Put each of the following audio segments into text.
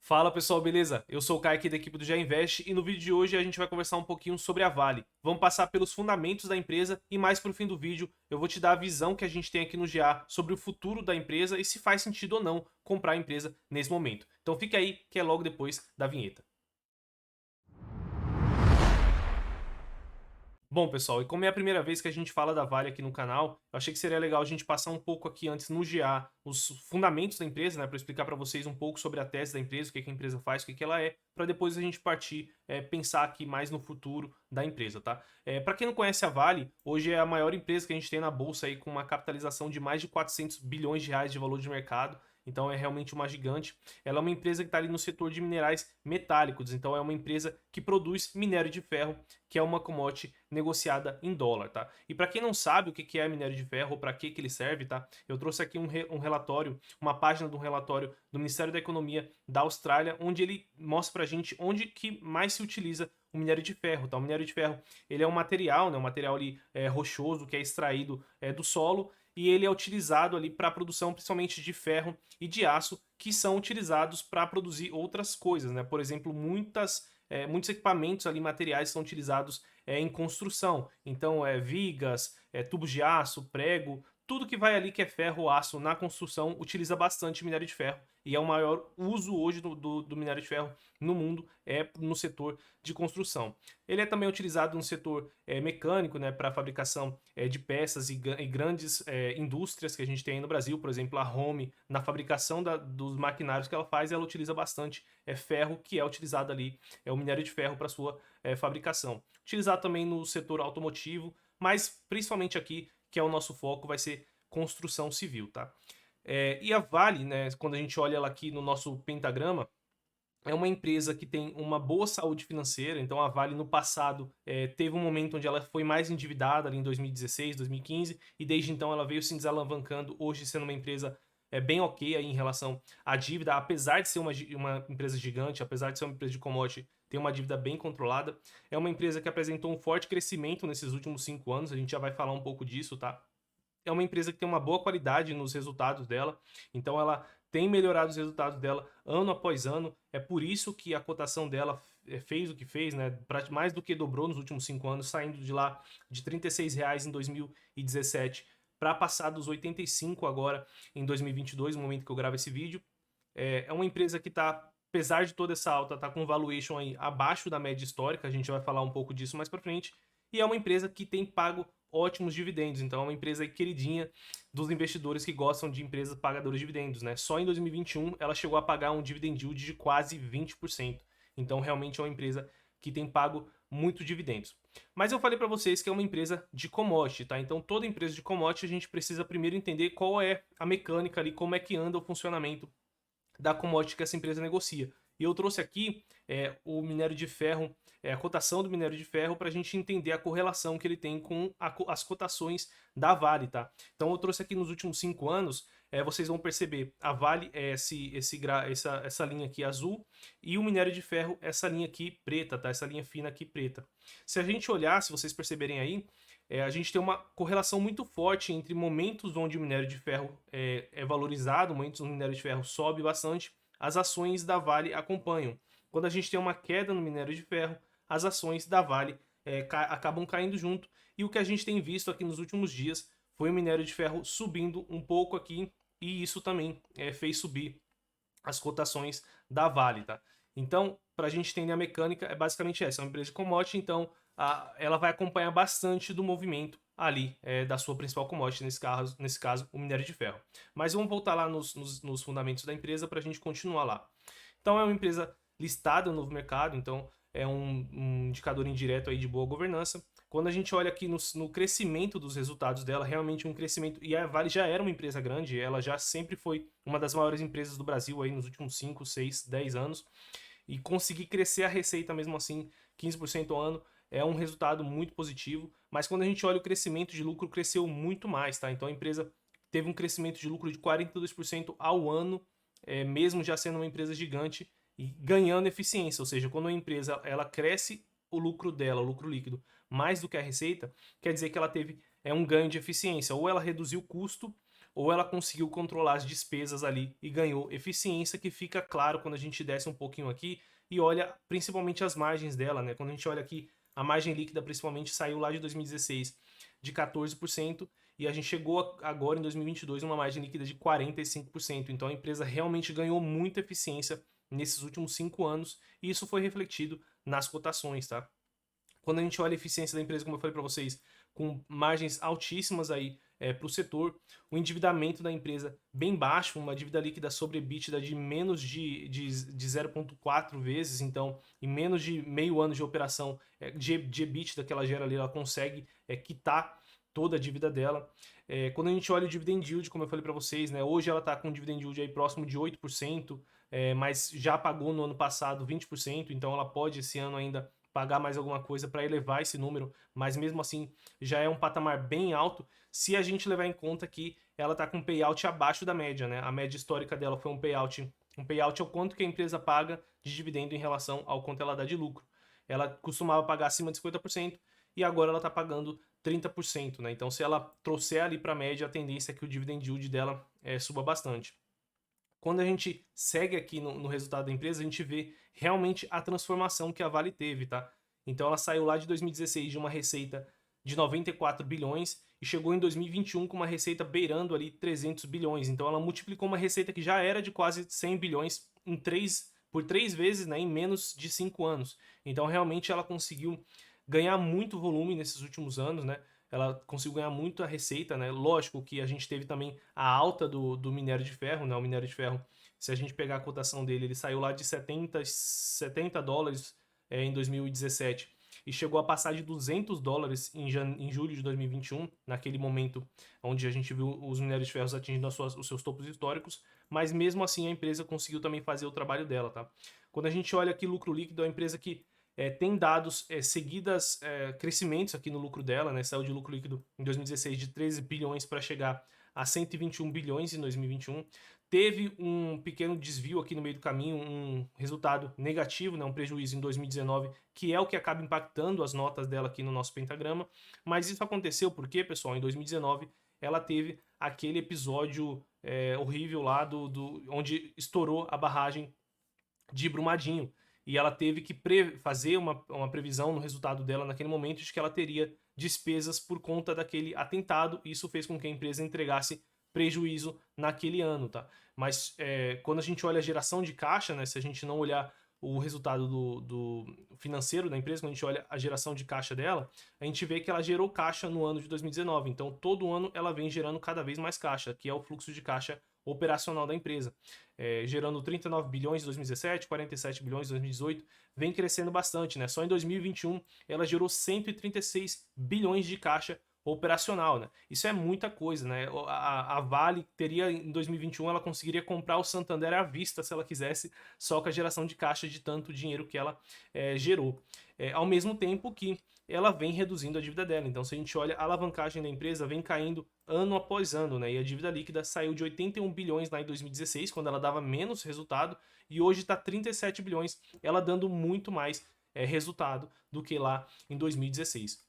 Fala pessoal, beleza? Eu sou o Kai aqui da equipe do Já Invest e no vídeo de hoje a gente vai conversar um pouquinho sobre a Vale. Vamos passar pelos fundamentos da empresa e mais pro fim do vídeo eu vou te dar a visão que a gente tem aqui no GA sobre o futuro da empresa e se faz sentido ou não comprar a empresa nesse momento. Então fica aí que é logo depois da vinheta. Bom, pessoal, e como é a primeira vez que a gente fala da Vale aqui no canal, eu achei que seria legal a gente passar um pouco aqui antes no GA os fundamentos da empresa, né, para explicar para vocês um pouco sobre a tese da empresa, o que a empresa faz, o que ela é, para depois a gente partir, pensar aqui mais no futuro da empresa, tá? Para quem não conhece a Vale, hoje é a maior empresa que a gente tem na bolsa aí com uma capitalização de mais de 400 bilhões de reais de valor de mercado. Então é realmente uma gigante. Ela é uma empresa que está ali no setor de minerais metálicos. Então é uma empresa que produz minério de ferro, que é uma commodity negociada em dólar, tá? E para quem não sabe o que é minério de ferro ou para que ele serve, tá? Eu trouxe aqui um relatório, uma página de um relatório do Ministério da Economia da Austrália, onde ele mostra pra gente onde que mais se utiliza o minério de ferro, tá? O minério de ferro, ele é um material, né? Um material ali rochoso que é extraído do solo e ele é utilizado ali para a produção principalmente de ferro e de aço, que são utilizados para produzir outras coisas, né? Por exemplo, muitos equipamentos ali, materiais são utilizados em construção. Então, vigas, tubos de aço, prego, tudo que vai ali que é ferro ou aço na construção utiliza bastante minério de ferro. E é o maior uso hoje do minério de ferro no mundo, é no setor de construção. Ele é também utilizado no setor mecânico, né, para a fabricação de peças e grandes indústrias que a gente tem aí no Brasil. Por exemplo, a Home, na fabricação dos maquinários que ela faz, ela utiliza bastante ferro, que é utilizado ali, é o minério de ferro para sua fabricação. Utilizado também no setor automotivo, mas principalmente aqui, que é o nosso foco, vai ser construção civil, tá? E a Vale, né, quando a gente olha ela aqui no nosso pentagrama, é uma empresa que tem uma boa saúde financeira. Então a Vale no passado teve um momento onde ela foi mais endividada ali em 2016, 2015 e desde então ela veio se desalavancando, hoje sendo uma empresa bem ok aí em relação à dívida, apesar de ser uma empresa gigante, apesar de ser uma empresa de commodity, tem uma dívida bem controlada. É uma empresa que apresentou um forte crescimento nesses últimos 5 anos, a gente já vai falar um pouco disso, tá? É uma empresa que tem uma boa qualidade nos resultados dela, então ela tem melhorado os resultados dela ano após ano. É por isso que a cotação dela fez o que fez, né? Mais do que dobrou nos últimos 5 anos, saindo de lá de R$ 36 em 2017 para passar dos 85 agora em 2022, no momento que eu gravo esse vídeo. É uma empresa que está, apesar de toda essa alta, está com valuation aí abaixo da média histórica. A gente vai falar um pouco disso mais para frente. E é uma empresa que tem pago ótimos dividendos. Então é uma empresa queridinha dos investidores que gostam de empresas pagadoras de dividendos, né? Só em 2021 ela chegou a pagar um dividend yield de quase 20%. Então realmente é uma empresa que tem pago muito dividendos. Mas eu falei para vocês que é uma empresa de commodity, tá? Então toda empresa de commodity a gente precisa primeiro entender qual é a mecânica ali, como é que anda o funcionamento da commodity que essa empresa negocia. E eu trouxe aqui o minério de ferro, a cotação do minério de ferro, para a gente entender a correlação que ele tem com as cotações da Vale, tá? Então eu trouxe aqui nos últimos 5 anos, vocês vão perceber, a Vale é essa linha aqui azul, e o minério de ferro essa linha aqui preta, tá? Essa linha fina aqui preta. Se a gente olhar, se vocês perceberem aí, a gente tem uma correlação muito forte entre momentos onde o minério de ferro é valorizado, momentos onde o minério de ferro sobe bastante, as ações da Vale acompanham. Quando a gente tem uma queda no minério de ferro, as ações da Vale acabam caindo junto. E o que a gente tem visto aqui nos últimos dias foi o minério de ferro subindo um pouco aqui, e isso também fez subir as cotações da Vale, tá? Então, para a gente entender a mecânica, é basicamente essa. É uma empresa de commodity, então ela vai acompanhar bastante do movimento ali da sua principal commodity, nesse caso, o minério de ferro. Mas vamos voltar lá nos fundamentos da empresa para a gente continuar lá. Então, é uma empresa listada no novo mercado, então é um indicador indireto aí de boa governança. Quando a gente olha aqui no crescimento dos resultados dela, realmente um crescimento. E a Vale já era uma empresa grande, ela já sempre foi uma das maiores empresas do Brasil aí nos últimos 5, 6, 10 anos. E conseguir crescer a receita mesmo assim, 15% ao ano, é um resultado muito positivo. Mas quando a gente olha o crescimento de lucro, cresceu muito mais, tá? Então a empresa teve um crescimento de lucro de 42% ao ano, mesmo já sendo uma empresa gigante e ganhando eficiência. Ou seja, quando a empresa ela cresce o lucro dela, o lucro líquido, mais do que a receita, quer dizer que ela teve um ganho de eficiência. Ou ela reduziu o custo, ou ela conseguiu controlar as despesas ali e ganhou eficiência, que fica claro quando a gente desce um pouquinho aqui e olha principalmente as margens dela, né? Quando a gente olha aqui, a margem líquida principalmente saiu lá de 2016 de 14% e a gente chegou agora em 2022 uma margem líquida de 45%. Então a empresa realmente ganhou muita eficiência nesses últimos 5 anos e isso foi refletido nas cotações, tá? Quando a gente olha a eficiência da empresa, como eu falei para vocês, com margens altíssimas aí para o setor, o endividamento da empresa bem baixo, uma dívida líquida sobre EBITDA de menos de 0,4 vezes, então em menos de meio ano de operação de EBITDA que ela gera ali, ela consegue quitar toda a dívida dela. Quando a gente olha o dividend yield, como eu falei para vocês, né, hoje ela está com um dividend yield aí próximo de 8%, mas já pagou no ano passado 20%, então ela pode esse ano ainda pagar mais alguma coisa para elevar esse número, mas mesmo assim já é um patamar bem alto se a gente levar em conta que ela está com um payout abaixo da média, né? A média histórica dela foi um payout é o quanto que a empresa paga de dividendo em relação ao quanto ela dá de lucro. Ela costumava pagar acima de 50% e agora ela está pagando 30%, né? Então se ela trouxer ali para a média, a tendência é que o dividend yield dela suba bastante. Quando a gente segue aqui no resultado da empresa, a gente vê realmente a transformação que a Vale teve, tá? Então ela saiu lá de 2016 de uma receita de 94 bilhões e chegou em 2021 com uma receita beirando ali 300 bilhões. Então ela multiplicou uma receita que já era de quase 100 bilhões por 3 vezes, né, em menos de 5 anos. Então realmente ela conseguiu ganhar muito volume nesses últimos anos, né? Ela conseguiu ganhar muito a receita, né? Lógico que a gente teve também a alta do minério de ferro, né? O minério de ferro, se a gente pegar a cotação dele, ele saiu lá de 70 dólares em 2017 e chegou a passar de 200 dólares em julho de 2021, naquele momento onde a gente viu os minérios de ferro atingindo os seus topos históricos, mas mesmo assim a empresa conseguiu também fazer o trabalho dela, tá? Quando a gente olha aqui lucro líquido, é uma empresa que tem dados seguidas crescimentos aqui no lucro dela, né? Saiu de lucro líquido em 2016 de 13 bilhões para chegar a 121 bilhões em 2021. Teve um pequeno desvio aqui no meio do caminho, um resultado negativo, né? Um prejuízo em 2019, que é o que acaba impactando as notas dela aqui no nosso pentagrama. Mas isso aconteceu porque, pessoal, em 2019 ela teve aquele episódio horrível lá onde estourou a barragem de Brumadinho. E ela teve que fazer uma previsão no resultado dela naquele momento de que ela teria despesas por conta daquele atentado. E isso fez com que a empresa entregasse prejuízo naquele ano, tá? Mas quando a gente olha a geração de caixa, né? Se a gente não olhar o resultado do financeiro da empresa, quando a gente olha a geração de caixa dela, a gente vê que ela gerou caixa no ano de 2019. Então, todo ano ela vem gerando cada vez mais caixa, que é o fluxo de caixa operacional da empresa. Gerando 39 bilhões em 2017, 47 bilhões em 2018, vem crescendo bastante, né? Só em 2021 ela gerou 136 bilhões de caixa operacional, né? Isso é muita coisa, né? A Vale teria em 2021 ela conseguiria comprar o Santander à vista se ela quisesse, só com a geração de caixa de tanto dinheiro que ela gerou. Ao mesmo tempo que ela vem reduzindo a dívida dela. Então, se a gente olha, a alavancagem da empresa vem caindo ano após ano, né? E a dívida líquida saiu de 81 bilhões lá em 2016, quando ela dava menos resultado, e hoje está 37 bilhões, ela dando muito mais resultado do que lá em 2016.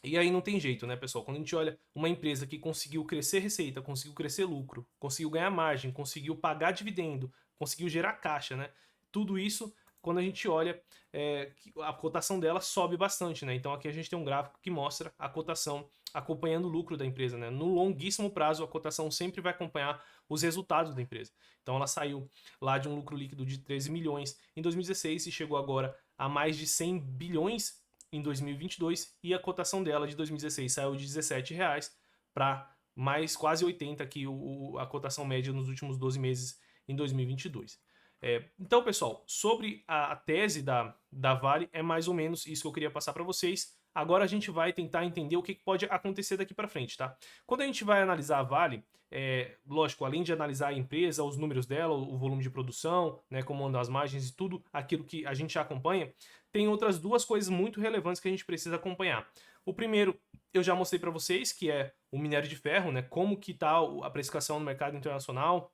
E aí não tem jeito, né, pessoal? Quando a gente olha uma empresa que conseguiu crescer receita, conseguiu crescer lucro, conseguiu ganhar margem, conseguiu pagar dividendo, conseguiu gerar caixa, né? Tudo isso, quando a gente olha, a cotação dela sobe bastante, né? Então aqui a gente tem um gráfico que mostra a cotação acompanhando o lucro da empresa, né? No longuíssimo prazo, a cotação sempre vai acompanhar os resultados da empresa. Então ela saiu lá de um lucro líquido de 13 milhões em 2016 e chegou agora a mais de 100 bilhões em 2022 e a cotação dela de 2016 saiu de R$17 para mais quase 80 aqui a cotação média nos últimos 12 meses em 2022. Então, pessoal, sobre a tese da Vale, é mais ou menos isso que eu queria passar para vocês. Agora a gente vai tentar entender o que pode acontecer daqui para frente, tá? Quando a gente vai analisar a Vale, lógico, além de analisar a empresa, os números dela, o volume de produção, né, como andam as margens e tudo aquilo que a gente já acompanha, tem outras duas coisas muito relevantes que a gente precisa acompanhar. O primeiro, eu já mostrei para vocês, que é o minério de ferro, né, como que está a precificação no mercado internacional,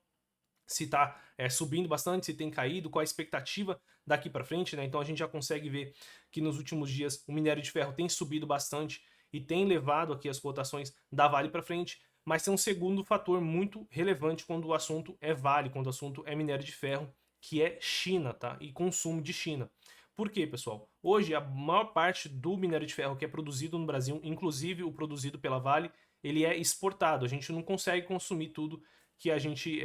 se está subindo bastante, se tem caído, qual a expectativa daqui para frente, né? Então a gente já consegue ver que nos últimos dias o minério de ferro tem subido bastante e tem levado aqui as cotações da Vale para frente. Mas tem um segundo fator muito relevante quando o assunto é Vale, quando o assunto é minério de ferro, que é China, tá? E consumo de China. Por quê, pessoal? Hoje, a maior parte do minério de ferro que é produzido no Brasil, inclusive o produzido pela Vale, ele é exportado. A gente não consegue consumir tudo que a gente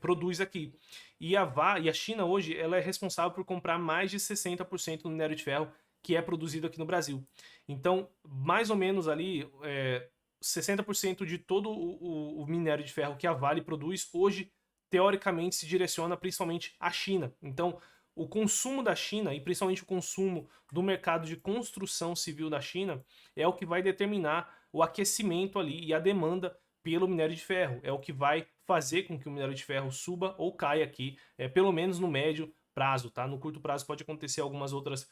produz aqui. E a China hoje ela é responsável por comprar mais de 60% do minério de ferro que é produzido aqui no Brasil. Então, mais ou menos ali, 60% de todo o minério de ferro que a Vale produz hoje, teoricamente, se direciona principalmente à China. Então, o consumo da China, e principalmente o consumo do mercado de construção civil da China, é o que vai determinar o aquecimento ali e a demanda pelo minério de ferro. É o que vai fazer com que o minério de ferro suba ou caia aqui, pelo menos no médio prazo, tá? No curto prazo pode acontecer algumas outras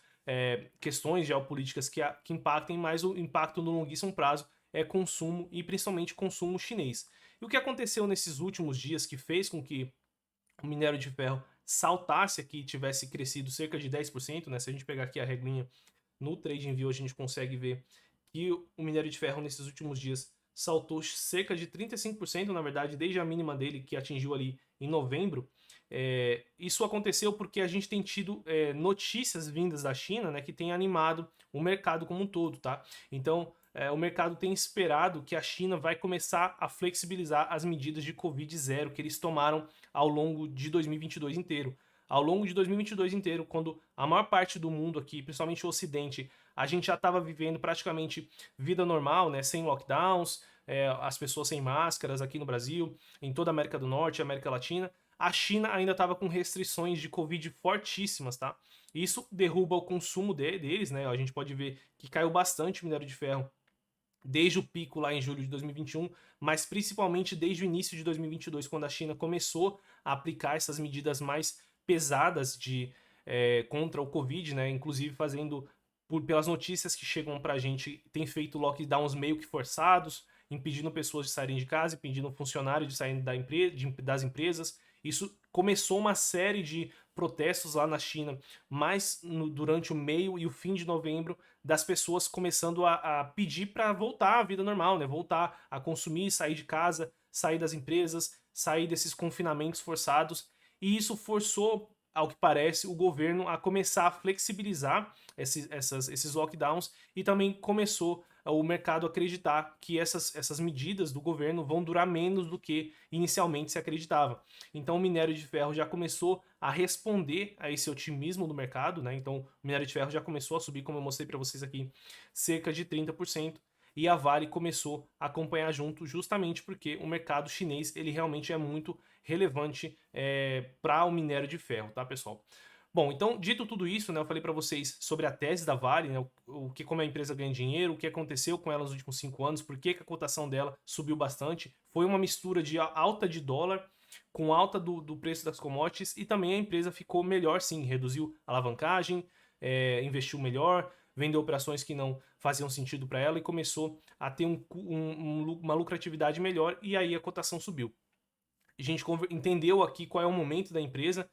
questões geopolíticas que impactem, mas o impacto no longuíssimo prazo é consumo e principalmente consumo chinês. E o que aconteceu nesses últimos dias que fez com que o minério de ferro saltasse aqui e tivesse crescido cerca de 10%, né? Se a gente pegar aqui a regrinha no TradingView, a gente consegue ver que o minério de ferro nesses últimos dias saltou cerca de 35%, na verdade, desde a mínima dele, que atingiu ali em novembro. Isso aconteceu porque a gente tem tido notícias vindas da China, né, que tem animado o mercado como um todo, tá? Então, o mercado tem esperado que a China vai começar a flexibilizar as medidas de Covid-0 que eles tomaram ao longo de 2022 inteiro. Ao longo de 2022 inteiro, quando a maior parte do mundo aqui, principalmente o Ocidente, a gente já estava vivendo praticamente vida normal, né, sem lockdowns, as pessoas sem máscaras aqui no Brasil, em toda a América do Norte e América Latina, a China ainda estava com restrições de Covid fortíssimas, tá? Isso derruba o consumo deles, né? A gente pode ver que caiu bastante o minério de ferro desde o pico lá em julho de 2021, mas principalmente desde o início de 2022, quando a China começou a aplicar essas medidas mais pesadas contra o Covid, né? Inclusive fazendo, pelas notícias que chegam pra gente, tem feito lockdowns meio que forçados, impedindo pessoas de saírem de casa, impedindo funcionários de saírem das empresas. Isso começou uma série de protestos lá na China, mas durante o meio e o fim de novembro, das pessoas começando a pedir para voltar à vida normal, né? Voltar a consumir, sair de casa, sair das empresas, sair desses confinamentos forçados. E isso forçou, ao que parece, o governo a começar a flexibilizar esses lockdowns e também começou o mercado a acreditar que essas medidas do governo vão durar menos do que inicialmente se acreditava. Então o minério de ferro já começou a responder a esse otimismo do mercado, né? Então o minério de ferro já começou a subir, como eu mostrei para vocês aqui, cerca de 30%. E a Vale começou a acompanhar junto, justamente porque o mercado chinês ele realmente é muito relevante para o minério de ferro, tá, pessoal? Bom, então, dito tudo isso, né, eu falei para vocês sobre a tese da Vale, né, como a empresa ganha dinheiro, o que aconteceu com ela nos últimos 5 anos, por que a cotação dela subiu bastante. Foi uma mistura de alta de dólar com alta do preço das commodities e também a empresa ficou melhor sim, reduziu a alavancagem, investiu melhor, vendeu operações que não faziam sentido para ela e começou a ter uma lucratividade melhor e aí a cotação subiu. A gente entendeu aqui qual é o momento da empresa,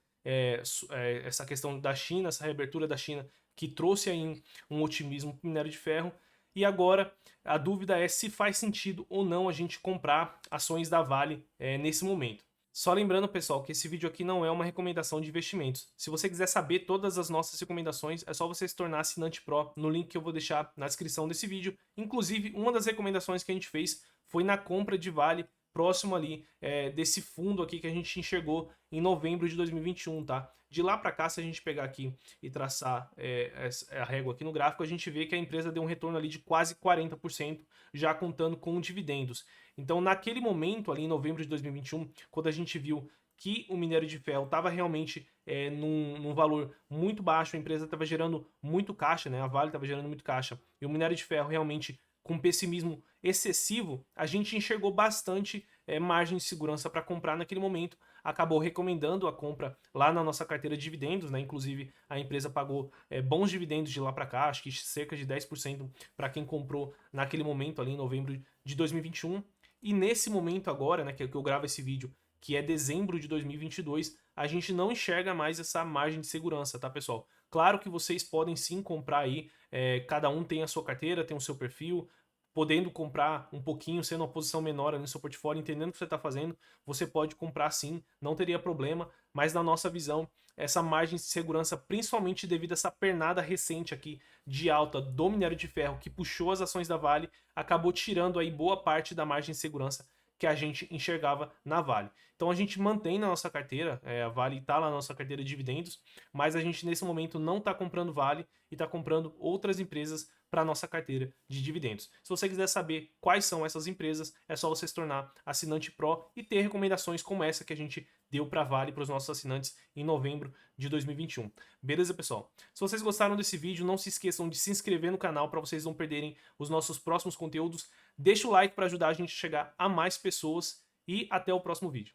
essa questão da China, essa reabertura da China que trouxe aí um otimismo para o minério de ferro. E agora a dúvida é se faz sentido ou não a gente comprar ações da Vale nesse momento. Só lembrando, pessoal, que esse vídeo aqui não é uma recomendação de investimentos. Se você quiser saber todas as nossas recomendações, é só você se tornar assinante Pro no link que eu vou deixar na descrição desse vídeo. Inclusive, uma das recomendações que a gente fez foi na compra de Vale próximo ali desse fundo aqui que a gente enxergou em novembro de 2021, tá? De lá para cá, se a gente pegar aqui e traçar a régua aqui no gráfico, a gente vê que a empresa deu um retorno ali de quase 40%, já contando com dividendos. Então, naquele momento ali em novembro de 2021, quando a gente viu que o minério de ferro estava realmente num valor muito baixo, a empresa estava gerando muito caixa, né? A Vale estava gerando muito caixa, e o minério de ferro realmente com pessimismo excessivo, a gente enxergou bastante margem de segurança para comprar naquele momento, acabou recomendando a compra lá na nossa carteira de dividendos, né? Inclusive a empresa pagou bons dividendos de lá para cá, acho que cerca de 10% para quem comprou naquele momento ali em novembro de 2021. E nesse momento agora, né, que eu gravo esse vídeo, que é dezembro de 2022, a gente não enxerga mais essa margem de segurança, tá, pessoal? Claro que vocês podem sim comprar aí, cada um tem a sua carteira, tem o seu perfil, podendo comprar um pouquinho, sendo uma posição menor ali no seu portfólio, entendendo o que você está fazendo, você pode comprar sim, não teria problema, mas na nossa visão, essa margem de segurança, principalmente devido a essa pernada recente aqui de alta do minério de ferro que puxou as ações da Vale, acabou tirando aí boa parte da margem de segurança que a gente enxergava na Vale. Então a gente mantém na nossa carteira, a Vale está lá na nossa carteira de dividendos, mas a gente nesse momento não está comprando Vale e está comprando outras empresas para a nossa carteira de dividendos. Se você quiser saber quais são essas empresas, é só você se tornar assinante Pro e ter recomendações como essa que a gente deu para Vale para os nossos assinantes em novembro de 2021. Beleza, pessoal? Se vocês gostaram desse vídeo, não se esqueçam de se inscrever no canal para vocês não perderem os nossos próximos conteúdos. Deixa o like para ajudar a gente a chegar a mais pessoas e até o próximo vídeo.